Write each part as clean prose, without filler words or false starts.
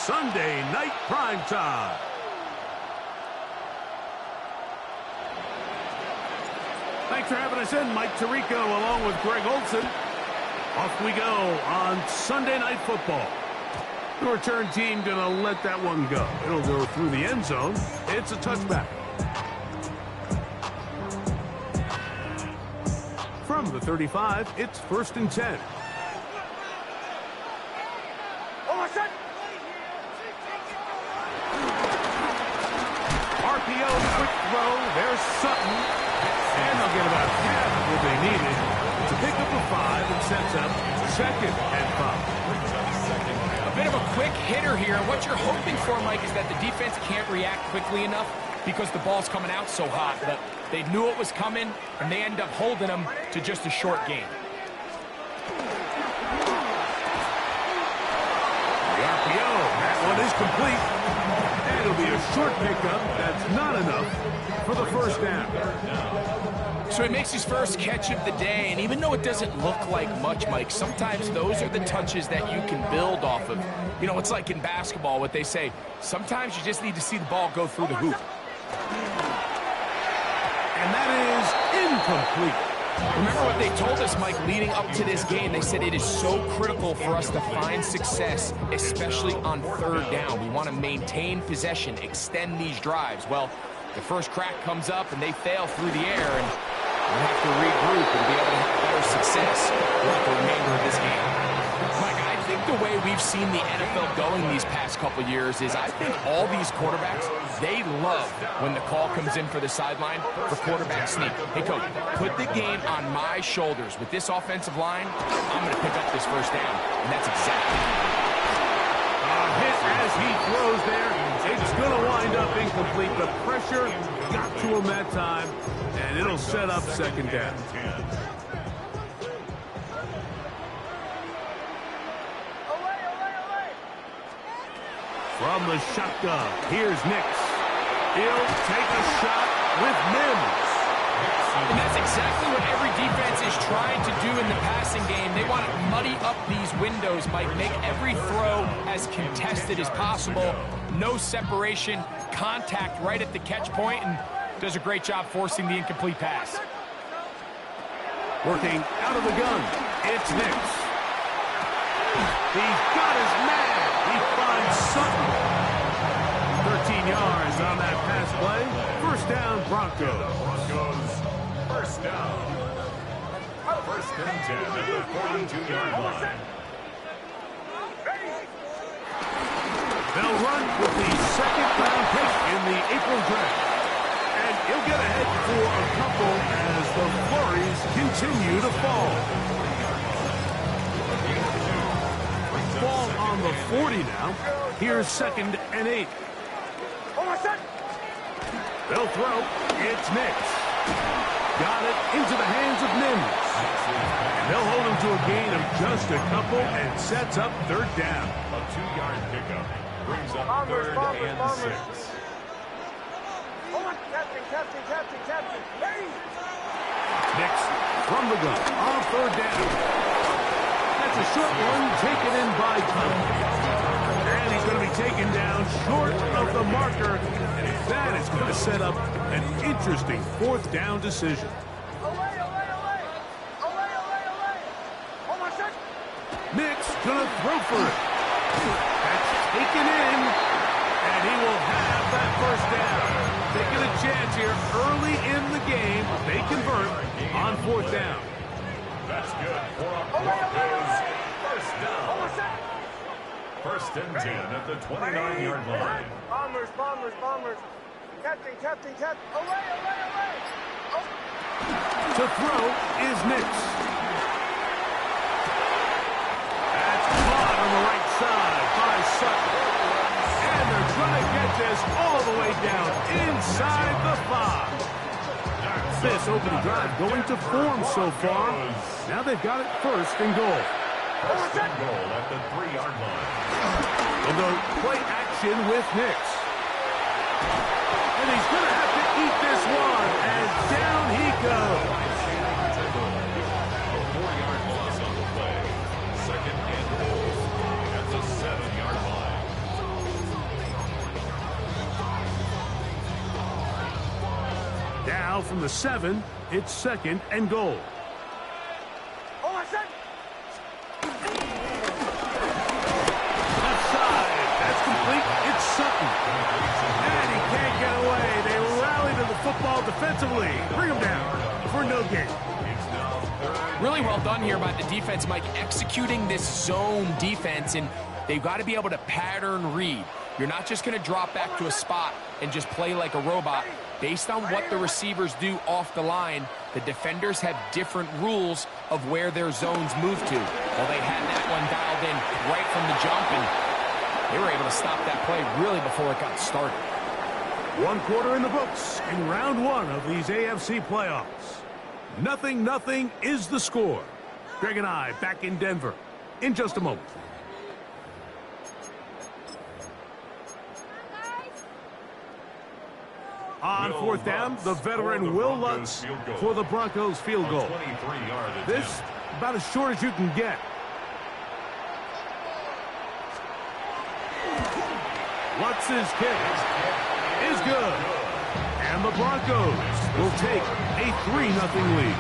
Sunday Night Primetime. Thanks for having us in, Mike Tirico, along with Greg Olson. Off we go on Sunday Night Football. The return team going to let that one go. It'll go through the end zone. It's a touchback. From the 35, it's 1st and 10. RPO, quick throw. There's Sutton. And they'll get about half of what they needed to pick up a 5 and sets up 2nd and 5. A bit of a quick hitter here. What you're hoping for, Mike, is that the defense can't react quickly enough because the ball's coming out so hot. But they knew it was coming, and they end up holding them to just a short game. The RPO, that one is complete. And it'll be a short pickup. That's not enough for the 1st down. So he makes his first catch of the day, and even though it doesn't look like much, Mike, sometimes those are the touches that you can build off of. You know, it's like in basketball, what they say, sometimes you just need to see the ball go through the hoop. And that is incomplete. Remember what they told us, Mike, leading up to this game. They said it is so critical for us to find success, especially on 3rd down. We want to maintain possession, extend these drives. Well, the first crack comes up, and they fail through the air, and we'll have to regroup and be able to have better success throughout the remainder of this game. Mike, I think the way we've seen the NFL going these past couple years is I think all these quarterbacks, they love when the call comes in for the sideline for quarterback sneak. Hey, coach, put the game on my shoulders. With this offensive line, I'm going to pick up this 1st down, and that's exactly hit as he throws there. It's going to wind up incomplete. The pressure got to him that time, and it'll set up 2nd down. From the shotgun, here's Nix. He'll take a shot with Mims. And that's exactly what every defense is trying to do in the passing game. They want to muddy up these windows, Mike, make every throw as contested as possible. No separation, contact right at the catch point, and does a great job forcing the incomplete pass. Working out of the gun, it's Nix. He's got his man. He finds Sutton. 13 yards on that pass play. 1st down, Broncos. 1st down. 1st and 10 at the 42-yard line. They'll run with the 2nd-round pick in the April draft. And he'll get ahead for a couple as the flurries continue to fall. Ball on the 40 now. Here's 2nd and 8. They'll throw. It's Nix. Got it into the hands of Mims. And they'll hold him to a gain of just a couple and sets up 3rd down. A 2-yard pickup brings up 3rd and 6. Nix from the gun on 3rd down. That's a short one taken in by Tunnel. And he's going to be taken down short of the marker. And that is going to set up an interesting 4th down decision. Nix going to throw for it. That's taken in. And he will have that 1st down. Taking a chance here early in the game. They convert on 4th down. That's good for a Broncos 1st down. 1st and 10 at the 29-yard line. Bombers. Captain. Away. To throw is Nix. That's caught on the right side by Sutton. And they're trying to get this all the way down inside the 5. This opening drive going to form so far. Now they've got it 1st and goal. 1st and goal at the 3-yard line. They'll go play action with Nix. And he's going to have to eat this one. And down he goes. A 4-yard loss on the play. 2nd and goal at the 7-yard line. Now from the 7, it's 2nd and goal. Left side, that's complete. It's Sutton. And he can't get away. They rally to the football defensively. Bring him down for no gain. Really well done here by the defense, Mike, executing this zone defense, and they've got to be able to pattern read. You're not just going to drop back to a spot and just play like a robot. Based on what the receivers do off the line, the defenders have different rules of where their zones move to. Well, they had that one dialed in right from the jump, and they were able to stop that play really before it got started. 1 quarter in the books in round 1 of these AFC playoffs. 0-0 is the score. Greg and I back in Denver in just a moment. On 4th down, the veteran Will Lutz for the Broncos field goal. This about as short as you can get. Lutz's kick is good. And the Broncos will take a 3-0 lead.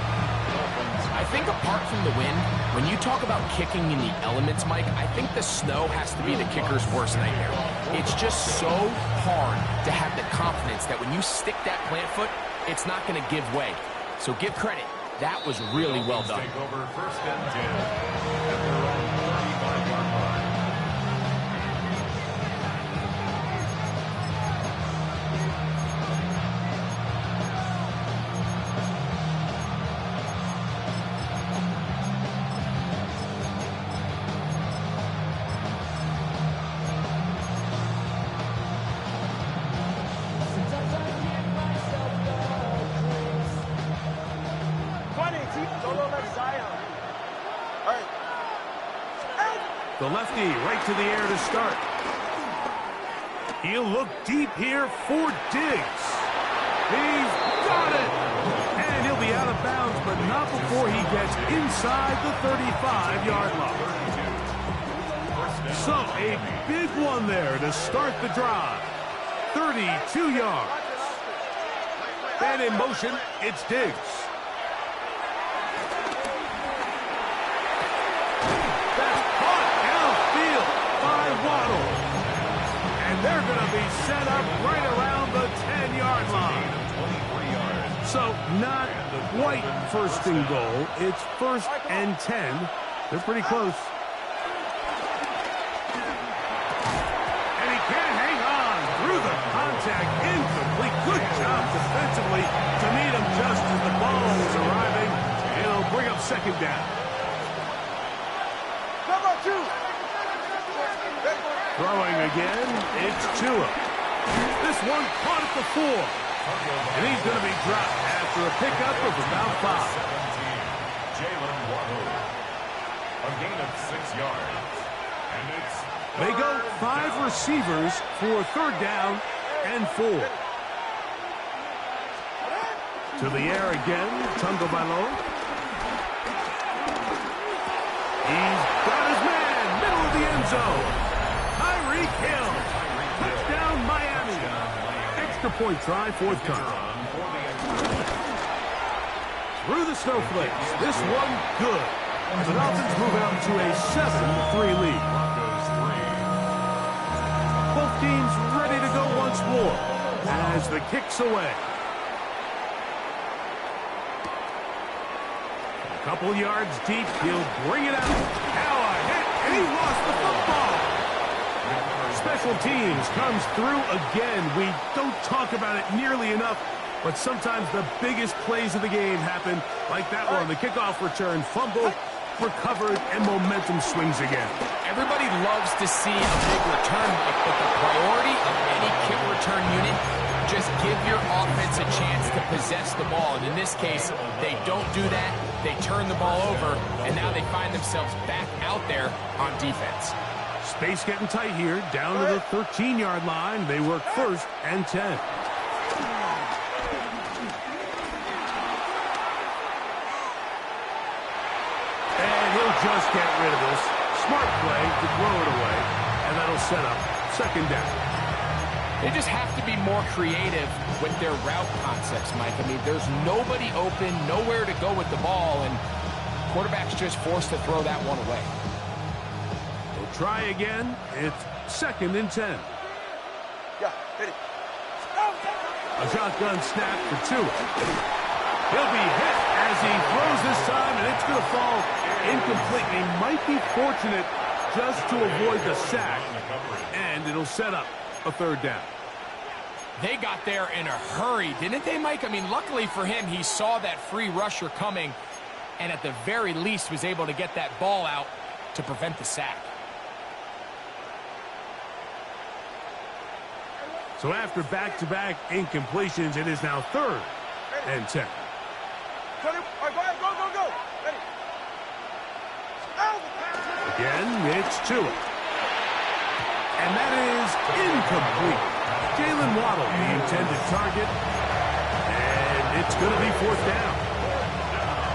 I think apart from the wind, when you talk about kicking in the elements, Mike, I think the snow has to be the kicker's worst nightmare. It's just so hard to have the confidence that when you stick that plant foot, it's not going to give way. So give credit. That was really well done. Take over 1st and 10 at their own 35-yard line. The lefty right to the air to start. He'll look deep here for Diggs. He's got it! And he'll be out of bounds, but not before he gets inside the 35-yard line. So a big one there to start the drive. 32 yards. And in motion, it's Diggs. Waddle. And they're going to be set up right around the 10-yard line. So not quite 1st and goal. It's 1st and 10. They're pretty close. And he can't hang on through the contact. Incomplete. Good job defensively to meet him just as the ball is arriving. It'll bring up 2nd down. Number 2. Throwing again, it's Tua. This one caught at the 4. And he's going to be dropped after a pickup of about 5. 17, Jalen Waddle. A gain of 6 yards. And it's they go 5 receivers for 3rd down and 4. To the air again, Tagovailoa. He's got his man, middle of the end zone. Hill. Touchdown, Miami. Extra point try, 4th time. Through the snowflakes. This one good. The Dolphins move out to a 7-3 lead. Both teams ready to go once more as the kick's away. A couple yards deep. He'll bring it out. Now a hit, and he lost the football. Special teams comes through again. We don't talk about it nearly enough, but sometimes the biggest plays of the game happen like that one. The kickoff return, fumble, recovered, and momentum swings again. Everybody loves to see a big return, Mike, but the priority of any kick return unit, just give your offense a chance to possess the ball. And in this case, they don't do that. They turn the ball over, and now they find themselves back out there on defense. Space getting tight here, down to the 13-yard line. They work 1st and 10. And he'll just get rid of this. Smart play to throw it away, and that'll set up 2nd down. They just have to be more creative with their route concepts, Mike. I mean, there's nobody open, nowhere to go with the ball, and quarterback's just forced to throw that one away. We'll try again. It's 2nd and 10. Yeah, hit it. A shotgun snap for Tua. He'll be hit as he throws this time, and it's going to fall incomplete. He might be fortunate just to avoid the sack, and it'll set up a 3rd down. They got there in a hurry, didn't they, Mike? I mean, luckily for him, he saw that free rusher coming, and at the very least was able to get that ball out to prevent the sack. So after back-to-back incompletions, it is now 3rd and 10. All right, go ahead, go. Ready. Again, it's Tua. And that is incomplete. Jalen Waddle, the intended target. And it's going to be 4th down.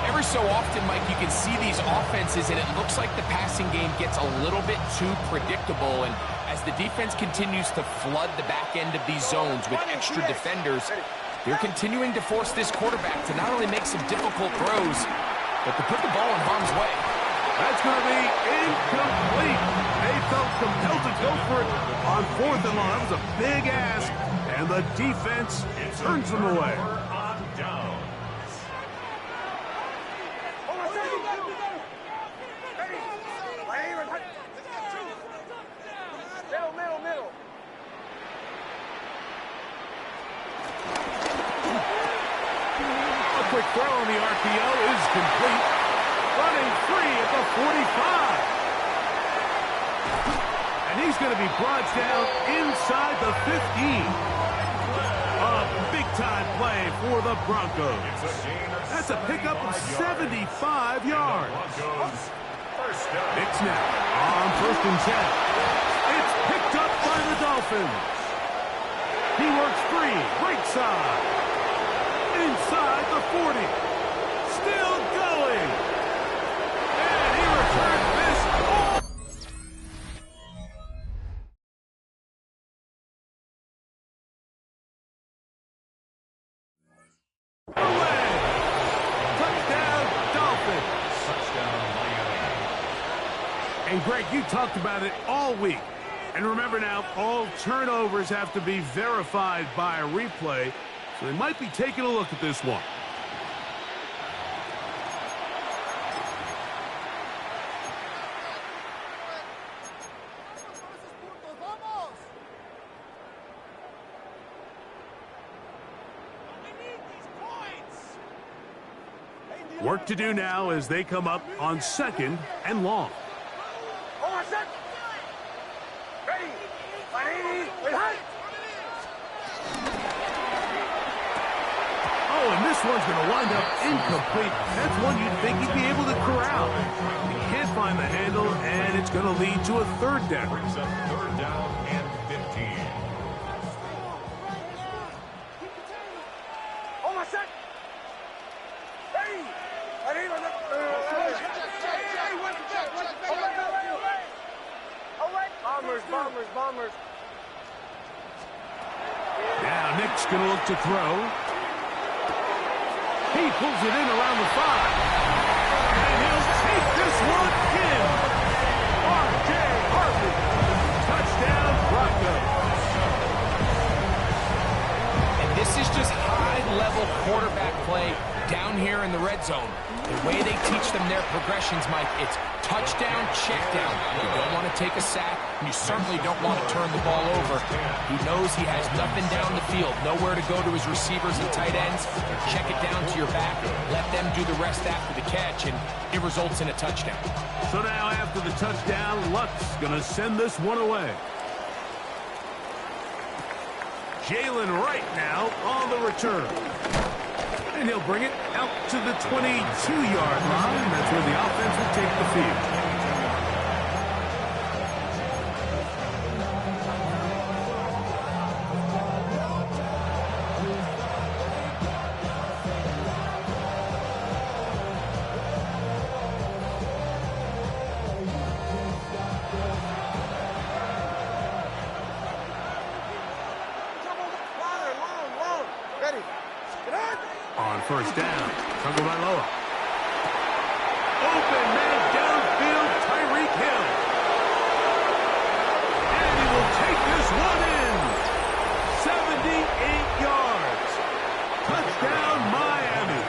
Every so often, Mike, you can see these offenses, and it looks like the passing game gets a little bit too predictable. And as the defense continues to flood the back end of these zones with extra defenders, they're continuing to force this quarterback to not only make some difficult throws, but to put the ball in harm's way. That's going to be incomplete. They felt compelled to go for it on 4th and long. That was a big ask, and the defense turns them away. Middle. A quick throw on the RPO is complete. Running free at the 45. And he's going to be brought down inside the 15. A big-time play for the Broncos. That's a pickup of 75 yards. It's now on 1st and 10. It's picked up by the Dolphins. He works free, right side. Inside the 40. Still going. And he returns this all. Away. Touchdown, Dolphins. And Greg, you talked about it all week. And remember now, all turnovers have to be verified by a replay. So they might be taking a look at this one. Work to do now as they come up on 2nd and long. And this one's going to wind up incomplete. That's one you'd think he'd be able to corral. He can't find the handle, and it's going to lead to a 3rd down. Brings up 3rd down and 15. Hold on a sec. Ready. Bombers. Now Nick's going to look to throw. He pulls it in around the 5. And he'll take this one in. R.J. Harvey. Touchdown, Broncos. And this is just high-level quarterback play down here in the red zone. The way they teach them their progressions, Mike, it's touchdown, check down. You don't want to take a sack, and you certainly don't want to turn the ball over. He knows he has nothing down the field, nowhere to go to his receivers and tight ends. Check it down to your back, let them do the rest after the catch, and it results in a touchdown. So now after the touchdown, Luck's going to send this one away. Jalen Wright now on the return. And he'll bring it out to the 22-yard line. That's where the offense will take the field. first down. Tackled by Loa. Open man downfield, Tyreek Hill. And he will take this one in. 78 yards. Touchdown, Miami.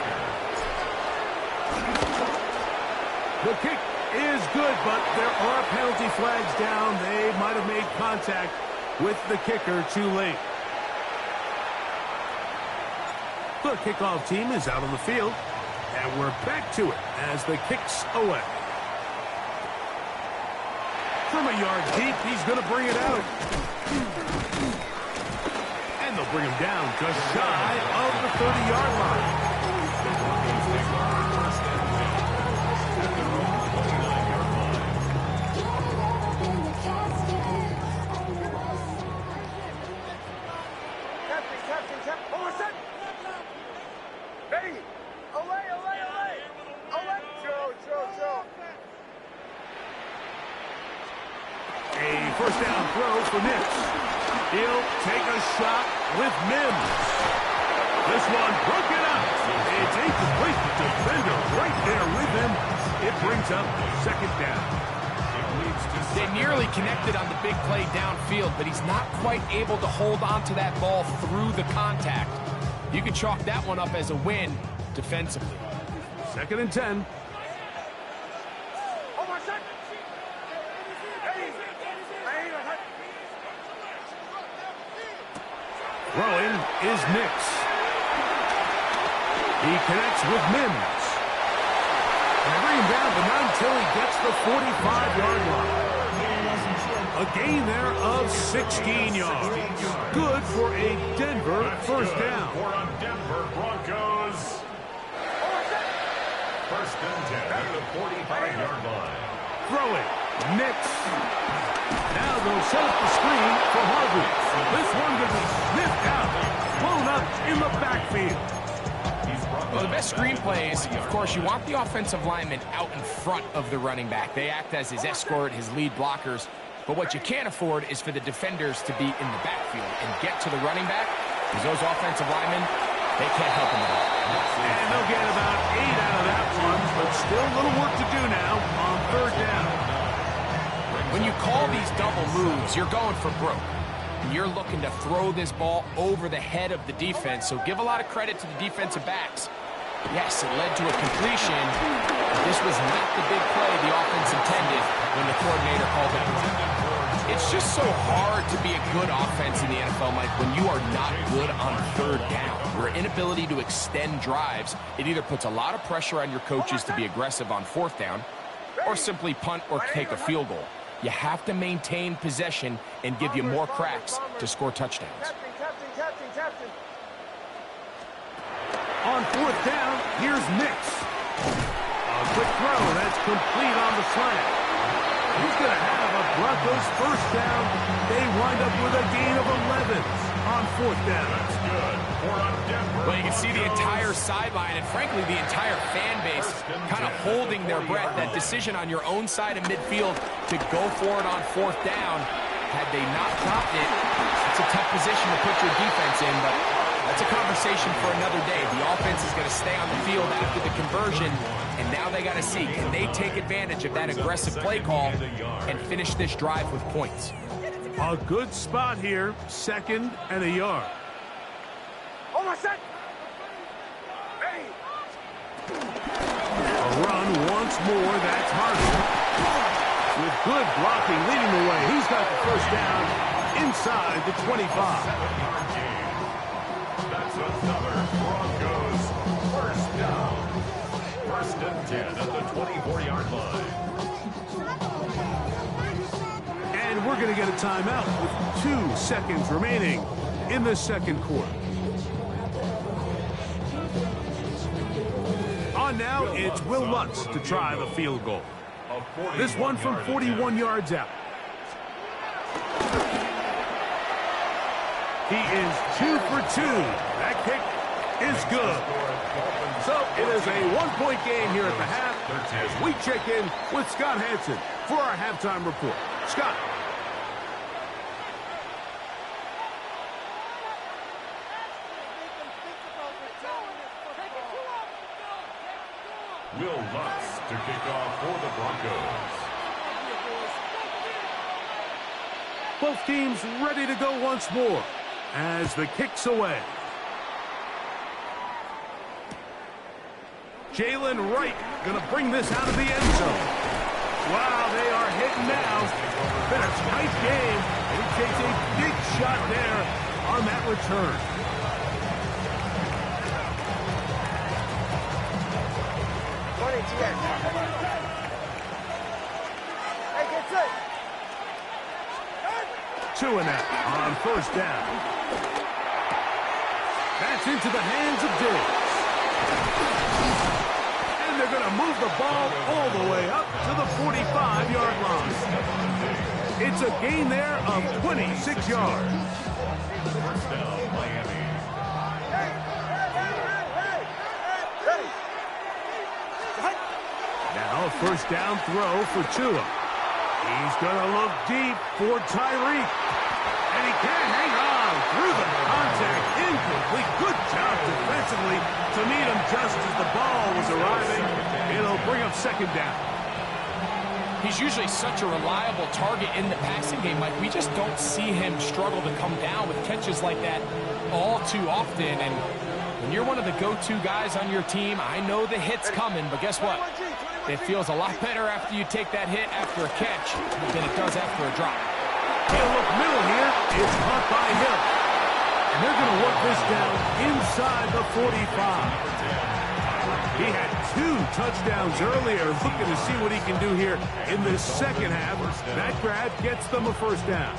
The kick is good, but there are penalty flags down. They might have made contact with the kicker too late. The kickoff team is out on the field, and we're back to it as the kick's away. From a yard deep, he's going to bring it out. And they'll bring him down just shy of the 30-yard line. First down throw for Nix. He'll take a shot with Mims. This one broken up. It's incomplete. Defender right there with him. It brings up second down. They nearly connected on the big play downfield, but he's not quite able to hold on to that ball through the contact. You can chalk that one up as a win defensively. Second and 10. Throwing is Nix. He connects with Mims. And they bring him down, but not until he gets the 45-yard line. A gain there of 16 yards. Good for a Denver first down. For a Denver Broncos. First and 10 at the 45-yard line. Throwing. Nix. Now they'll set up the screen for Harvey. This one gets sniffed out. Blown up in the backfield. Well, the best screen plays, of course, you want the offensive lineman out in front of the running back. They act as his escort, his lead blockers. But what you can't afford is for the defenders to be in the backfield and get to the running back, because those offensive linemen, they can't help him at all. And they'll get about 8 out of that one, but still a little work to do now on third down. When you call these double moves, you're going for broke. And you're looking to throw this ball over the head of the defense, so give a lot of credit to the defensive backs. Yes, it led to a completion, but this was not the big play the offense intended when the coordinator called it. It's just so hard to be a good offense in the NFL, Mike, when you are not good on third down. Your inability to extend drives, it either puts a lot of pressure on your coaches to be aggressive on fourth down, or simply punt or take a field goal. You have to maintain possession and give you more cracks to score touchdowns. On fourth down, here's Nix. A quick throw, that's complete on the slant. He's going to have a Broncos first down. They wind up with a gain of 11 on fourth down. That's good for a Denver. Well, you can see the entire sideline and, frankly, the entire fan base kind of holding their breath. That decision on your own side of midfield to go for it on fourth down, had they not dropped it, it's a tough position to put your defense in, but that's a conversation for another day. The offense is going to stay on the field after the conversion, and now they got to see, can they take advantage of that aggressive play call and finish this drive with points? A good spot here, second and a yard. A run once more, that's Harvey. With good blocking leading the way, he's got the first down inside the 25. That's another Broncos first down. First and 10 at the 24-yard line. And we're going to get a timeout with 2 seconds remaining in the second quarter. On now, it's Will Lutz to try the field goal. This one from 41 yards out. He is 2 for 2. That kick is good. So it is a one-point game here at the half as we check in with Scott Hansen for our halftime report. Scott. Will Lutz to kick off for the Broncos. Both teams ready to go once more as the kick's away. Jalen Wright going to bring this out of the end zone. Wow, they are hitting now. Been a tight game, and he takes a big shot there on that return. Hey, get set. Two and out on first down. That's into the hands of Diggs. And they're going to move the ball all the way up to the 45-yard line. It's a gain there of 26 yards. First down, Miami. Now first down throw for Tua. He's going to look deep for Tyreek. And he can't hang on through the contact. Incomplete. Good job defensively to meet him just as the ball was arriving. It'll bring up second down. He's usually such a reliable target in the passing game. Like, we just don't see him struggle to come down with catches like that all too often. And when you're one of the go-to guys on your team, I know the hit's coming, but guess what? It feels a lot better after you take that hit after a catch than it does after a drop. He'll look middle here. It's caught by Hill. And they're going to work this down inside the 45. He had 2 touchdowns earlier, looking to see what he can do here in this second half. That grab gets them a first down.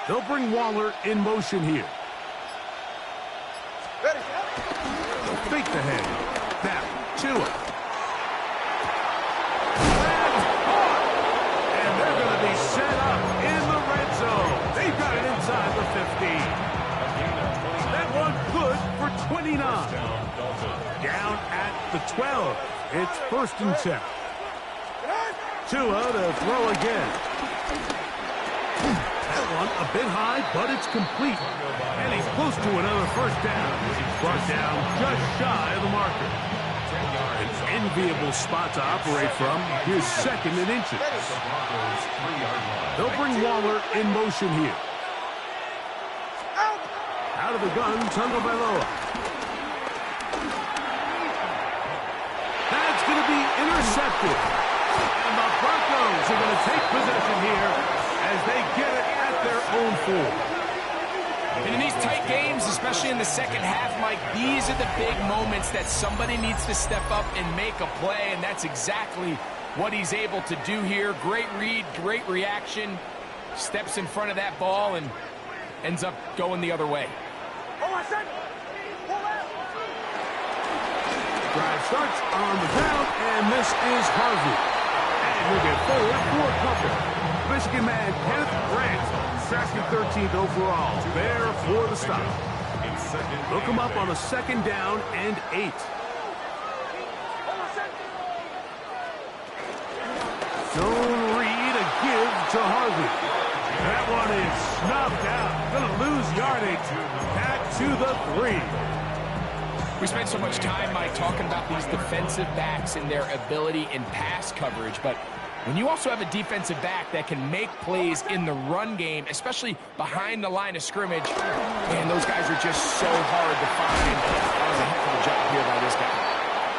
They'll bring Waller in motion here. Ready. They'll fake the head. Now, Tua. And they're going to be set up in the red zone. They've got it inside the 15. That one good for 29. Down at the 12. It's first and 10. Tua to throw again. That one a bit high, but it's complete. And he's close to another first down. Brought down just shy of the marker. An enviable spot to operate from. Here's second and inches. They'll bring Waller in motion here. Out of the gun, Tagovailoa. That's going to be intercepted. And the Broncos are going to take possession here as they get it at their own 4. And in these tight games, especially in the second half, Mike, these are the big moments that somebody needs to step up and make a play, and that's exactly what he's able to do here. Great read, great reaction, steps in front of that ball and ends up going the other way. Drive starts on the ground, and this is Harvey. And he'll get forward for a couple. Michigan man Kenneth Grant, drafted 13th overall, there for the stop. They'll come up on a second down and 8. Zone read, a give to Harvey. That one is snuffed out. Going to lose yardage. Back to the 3. We spent so much time, Mike, talking about these defensive backs and their ability in pass coverage, but when you also have a defensive back that can make plays in the run game, especially behind the line of scrimmage, man, those guys are just so hard to find. That was a heck of a job here by this guy.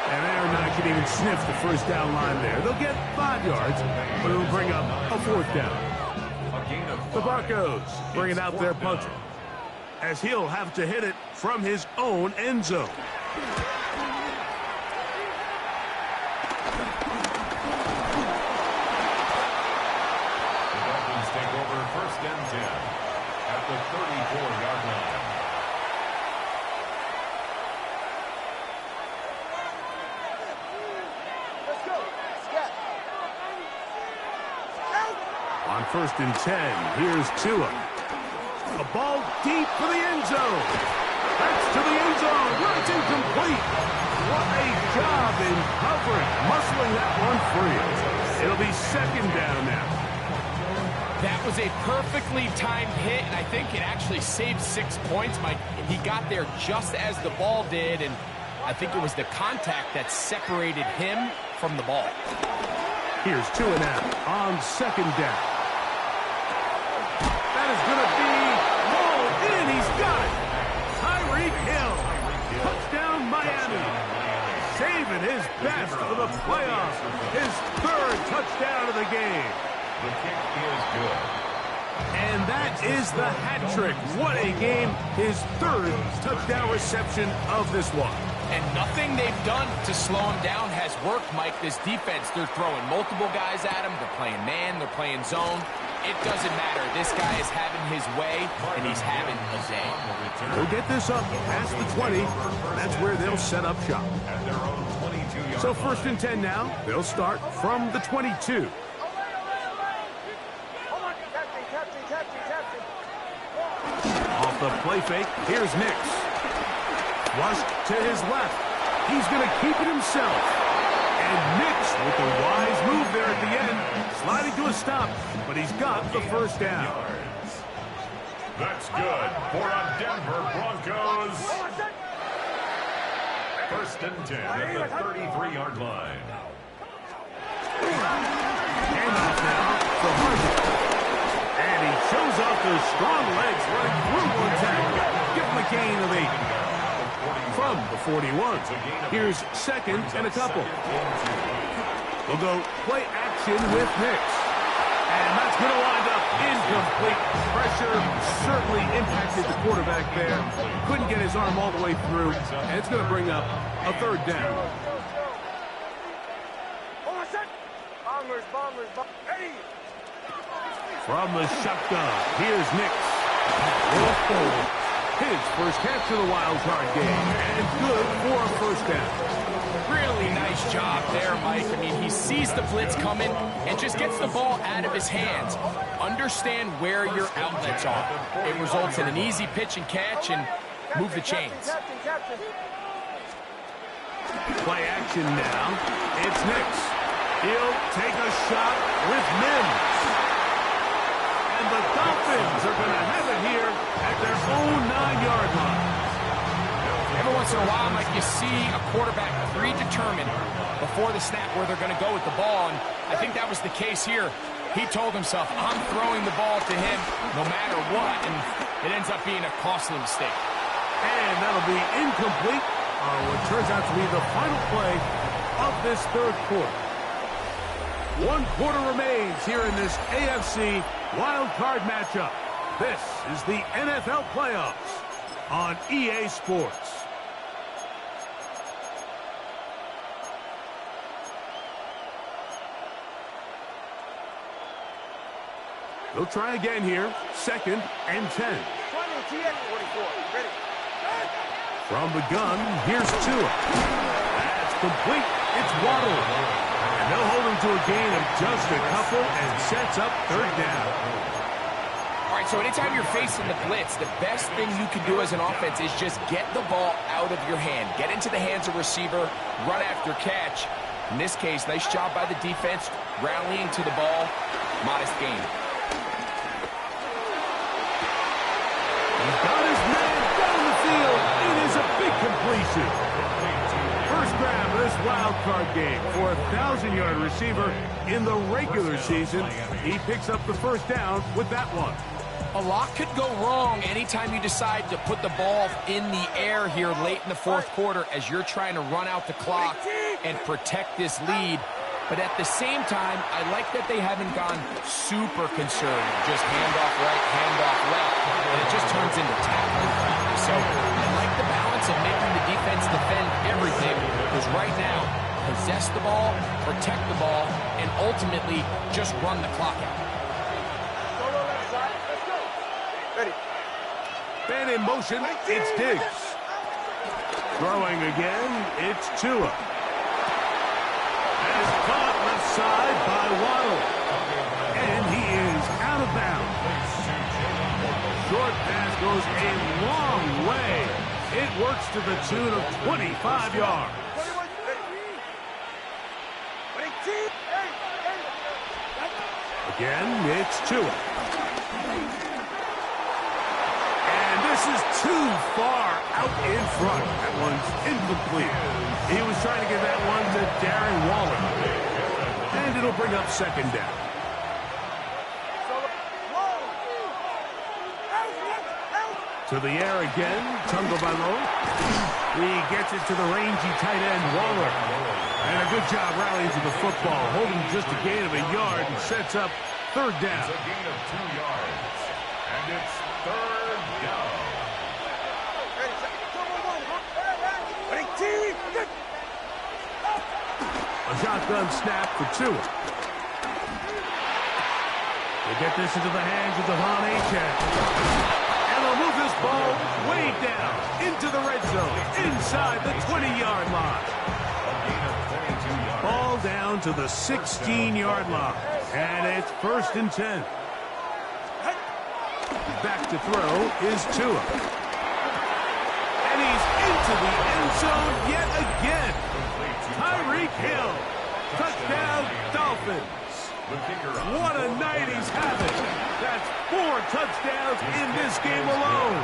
And they're not going to even sniff the first down line there. They'll get 5 yards, but it'll bring up a 4th down. The Broncos bringing out their punter, as he'll have to hit it from his own end zone. Take over first and 10 at the 34-yard line. Let's go. Scat. On first and 10, here's Tua. A ball deep for the end zone. That's to the end zone where it's incomplete. What a job in covering, muscling that one free. It'll be second down now. That was a perfectly timed hit, and I think it actually saved 6 points, Mike. He got there just as the ball did, and I think it was the contact that separated him from the ball. Here's 2 and out on second down. That is going to be rolled in. He's got it. Tyreek Hill. Touchdown, Miami. Saving his best for the playoffs. His 3rd touchdown of the game. The kick is good. And that is the hat trick. What a game. His 3rd touchdown reception of this one. And nothing they've done to slow him down has worked, Mike. This defense, they're throwing multiple guys at him. They're playing man. They're playing zone. It doesn't matter. This guy is having his way, and he's having a day. They'll get this up past the 20. That's where they'll set up shop. At their own 22-yard So 1st and 10 now. They'll start from the 22. Off the play fake, here's Nix. Flushed to his left. He's going to keep it himself. And Nix with the wise move there at the end, sliding to a stop, but he's got the 1st down. That's good for a Denver Broncos. 1st and 10 at the 33-yard line. Handoff now for Harvey. And he shows off those strong legs running through one tackle. Give him a gain of 8. From the 41. Here's 2nd and a couple. We'll go play action with Nix. And that's going to wind up incomplete. Pressure certainly impacted the quarterback there. Couldn't get his arm all the way through. And it's going to bring up a 3rd down. From the shotgun, here's Nix. His 1st catch of the wild card game, and good for a 1st down. Really nice job there, Mike. I mean, he sees the blitz coming and just gets the ball out of his hands. Understand where your outlets are. It results in an easy pitch and catch and move the chains. Play action now. It's Nix. He'll take a shot with Mims. And the Dolphins are going to have it here at their own 9-yard line. Every once in a while, Mike, you see a quarterback predetermined before the snap where they're going to go with the ball, and I think that was the case here. He told himself, I'm throwing the ball to him no matter what, and it ends up being a costly mistake. And that'll be incomplete on what turns out to be the final play of this 3rd quarter. 1 quarter remains here in this AFC wild card matchup. This is the NFL playoffs on EA Sports. They'll try again here. 2nd and 10. From the gun, here's Tua. That's complete. It's Waddle. And they'll hold him to a gain of just a couple and sets up 3rd down. All right, so anytime you're facing the blitz, the best thing you can do as an offense is just get the ball out of your hand. Get into the hands of receiver, run after catch. In this case, nice job by the defense, rallying to the ball. Modest gain. He's got his man down the field. It is a big completion. First grab of this wild card game for a 1,000-yard receiver in the regular season. He picks up the 1st down with that one. A lot could go wrong anytime you decide to put the ball in the air here late in the 4th quarter as you're trying to run out the clock and protect this lead. But at the same time, I like that they haven't gone super conservative. Just handoff right, handoff left, and it just turns into tackling practice. So I like the balance of making the defense defend everything, because right now, possess the ball, protect the ball, and ultimately just run the clock out. Man in motion, it's Diggs. Throwing again, it's Tua. And is caught left side by Waddle. And he is out of bounds. Short pass goes a long way. It works to the tune of 25 yards. Again, it's Tua. And this is too far out in front. That one's incomplete. He was trying to get that one to Darren Waller. And it'll bring up second down. To the air again, Tungabalo. He gets it to the rangy tight end, Waller. And a good job rallying to the football, holding just a gain of a yard and sets up third down. It's a gain of 2 yards. And it's third down. A shotgun snap for Tua. They get this into the hands of Devon Achane. And they'll move this ball way down into the red zone, inside the 20-yard line. Ball down to the 16-yard line. And it's 1st and 10. Back to throw is Tua. And he's into the end zone yet again. Tyreek Hill. Touchdown, Dolphins. What a night he's having. That's 4 touchdowns in this game alone.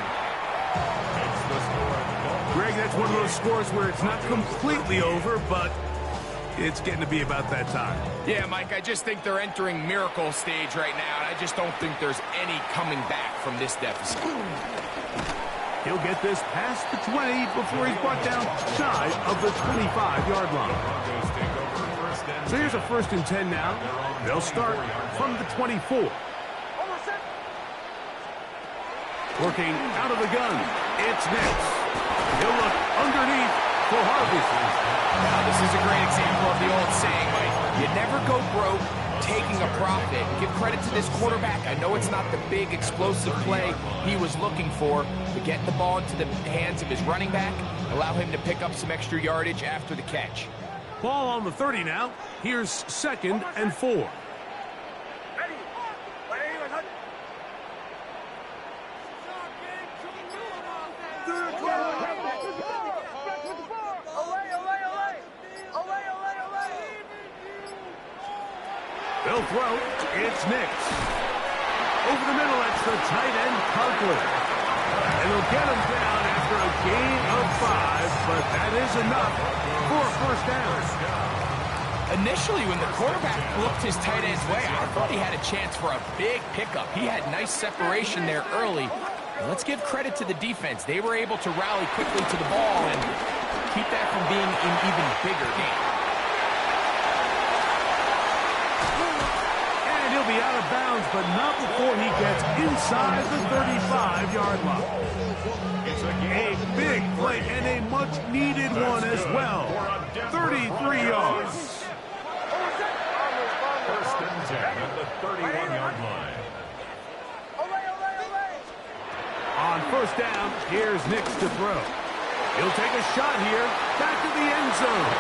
Greg, that's one of those scores where it's not completely over, but it's getting to be about that time. Yeah, Mike, I just think they're entering miracle stage right now, and I just don't think there's any coming back from this deficit. He'll get this past the 20 before he's brought down shy of the 25-yard line. So here's a 1st and 10 now. They'll start from the 24. Working out of the gun, it's Nix. He'll look underneath for Harvey. Now, this is a great example of the old saying, Mike. You never go broke taking a profit. Give credit to this quarterback. I know it's not the big explosive play he was looking for, but get the ball into the hands of his running back, allow him to pick up some extra yardage after the catch. Ball on the 30 now. Here's 2nd and 4. They'll throw. It's Nix. Over the middle, that's the tight end, Conklin. And they'll get him down after a gain of 5, but that is enough for a 1st down. Initially, when the quarterback looked his tight end's way, I thought he had a chance for a big pickup. He had nice separation there early. And let's give credit to the defense. They were able to rally quickly to the ball and keep that from being an even bigger game. He'll be out of bounds, but not before he gets inside the 35-yard line. A big play and a much-needed one as well. 33 yards. 1st and 10 at the 31-yard line. On 1st down, here's Nix to throw. He'll take a shot here, back to the end zone.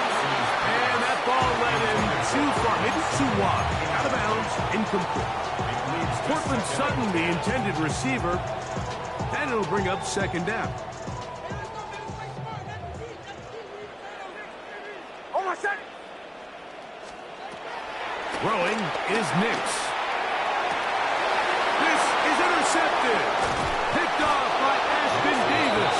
And that ball led him too far, maybe too wide. Out of bounds, incomplete. Portland Sutton, the intended receiver, and it'll bring up 2nd down. Throwing is Nix. This is intercepted. Picked off by Ashton Davis.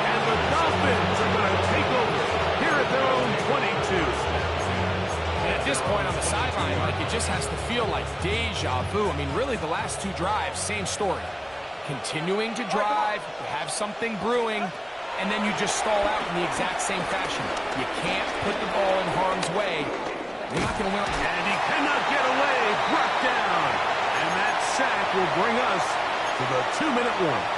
And the Dolphins are going to take over here at their own 22. At this point on the sideline, like, it just has to feel like deja vu. I mean, really, the last 2 drives, same story. Continuing to drive, have something brewing, and then you just stall out in the exact same fashion. You can't put the ball in harm's way. You're not going to win. And he cannot get away. Brought down. And that sack will bring us to the 2-minute warning.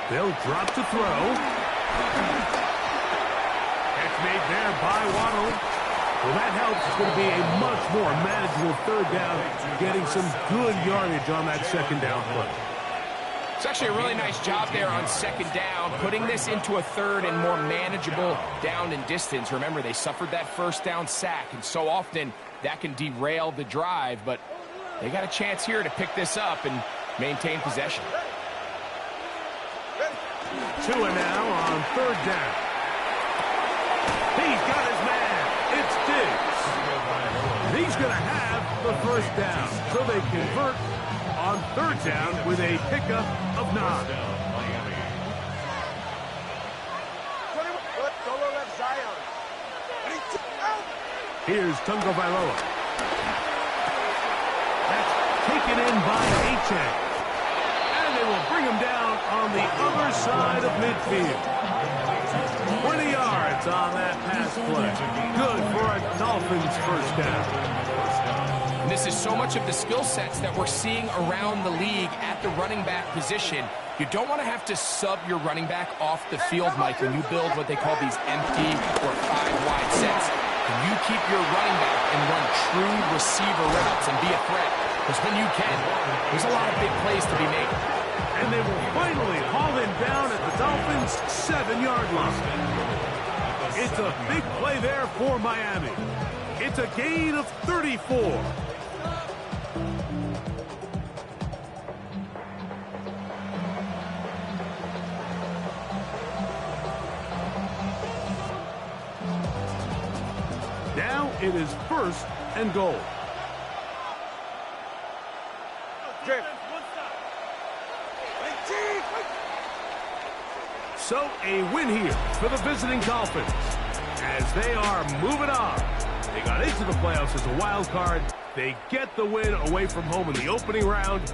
They'll drop to throw. Catch made there by Waddle. Well, that helps. It's going to be a much more manageable 3rd down, getting some good yardage on that 2nd down play. It's actually a really nice job there on 2nd down, putting this into a 3rd and more manageable down and distance. Remember, they suffered that 1st down sack, and so often that can derail the drive, but they got a chance here to pick this up and maintain possession. Tua now on third down. He's got his man. It's Diggs. He's going to have the first down. So they convert on third down with a pickup of 9. Solo left Zion. Here's Tungo Bailoa. That's taken in by Achane. And they will bring him down on the other side of midfield. 20 yards on that pass play. Good for a Dolphins first down. And this is so much of the skill sets that we're seeing around the league at the running back position. You don't want to have to sub your running back off the field, Mike, when you build what they call these empty or 5-wide sets. You keep your running back and run true receiver routes and be a threat. Because when you can, there's a lot of big plays to be made. And they will finally haul him down at the Dolphins' 7-yard line. It's a big play there for Miami. It's a gain of 34. Now it is first and goal. So a win here for the visiting Dolphins as they are moving on. They got into the playoffs as a wild card. They get the win away from home in the opening round.